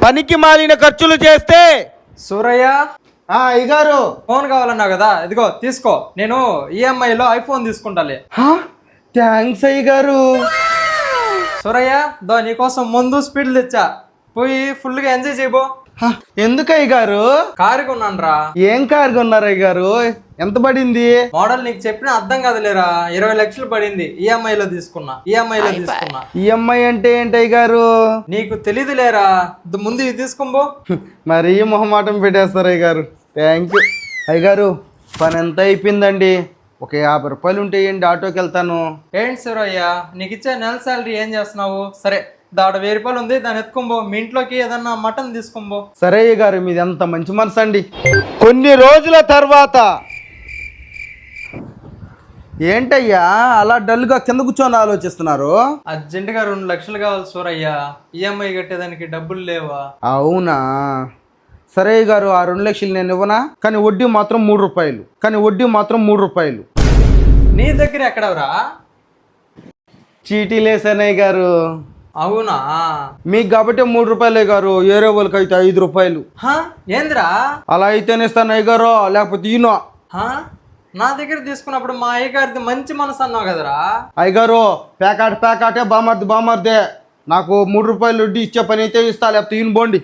పనికి మాలిన ఖర్చులు చేస్తే సూరయ్య అయ్యగారు ఫోన్ కావాలన్నావు కదా, ఇదిగో తీసుకో. నేను ఈఎంఐలో ఐఫోన్ తీసుకుంటాలే. థ్యాంక్స్ అయ్యగారు. సూరయ్య దో నీకోసం ముందు స్పీడ్ తెచ్చా, పోయి ఫుల్గా ఎంజాయ్ చేయబో. ఎందుకు అయ్యగారు? కారు కొన్నాను రా. ఏం కారు కొన్నారు అయ్యగారు? ఎంత పడింది? మోడల్ నీకు చెప్పిన అర్థం కాదులేరా, 20 లక్షలు పడింది. ఈఎంఐలో తీసుకున్నా. ఈఎంఐ అంటే ఏంటి అయ్యగారు? నీకు తెలీదులేరా, ముందు ఇది తీసుకోబో. మరీ మొహమాటం పెట్టేస్తారు అయ్యగారు. థ్యాంక్ యూ అయ్యగారు. పని ఎంత అయిపోయిందండి? ఒక 50 రూపాయలు ఉంటే ఏంటి, ఆటోకి వెళ్తాను. ఏంటి సూరయ్య, నీకు ఇచ్చే నెల శాలరీ ఏం చేస్తున్నావు? సరే దాడ 1000 రూపాయలు ఉంది, దాన్ని ఎత్తుకోబో. మీ ఇంట్లోకి ఏదన్నా మటన్ తీసుకోబో. సరే అయ్యగారు, మీది ఎంత మంచి మనసు అండి. కొన్ని రోజుల తర్వాత ఏంటయ్యా అలా డల్గా కింద కూర్చొని ఆలోచిస్తున్నారు? అర్జెంటుగా 2 లక్షలు కావాలి సూరయ్య, ఈఎంఐ కట్టేదానికి డబ్బులు లేవా? అవునా? సరే గారు, ఆ 2 లక్షలు నేను ఇవ్వనా? కానీ వడ్డీ మాత్రం 3 రూపాయలు. నీ దగ్గర ఎక్కడవరా? చీటీలేసనయ్య గారు. అవునా? మీకు కాబట్టి 3 రూపాయలే గారు, ఏరే వాళ్ళకి అయితే 5 రూపాయలు. ఏంద్రా? అలా అయితేనే ఇస్తాను అయ్యగారు, లేకపోతే ఈయన. నా దగ్గర తీసుకున్నప్పుడు మా అయ్యగారిది మంచి మనసు అన్నావు కదరా. అయ్యగారు ప్యాకాటే బామర్దే. నాకు 3 రూపాయలు వడ్డీ ఇచ్చే పని అయితే ఇస్తా, లేకపోతే ఈయన బోండి.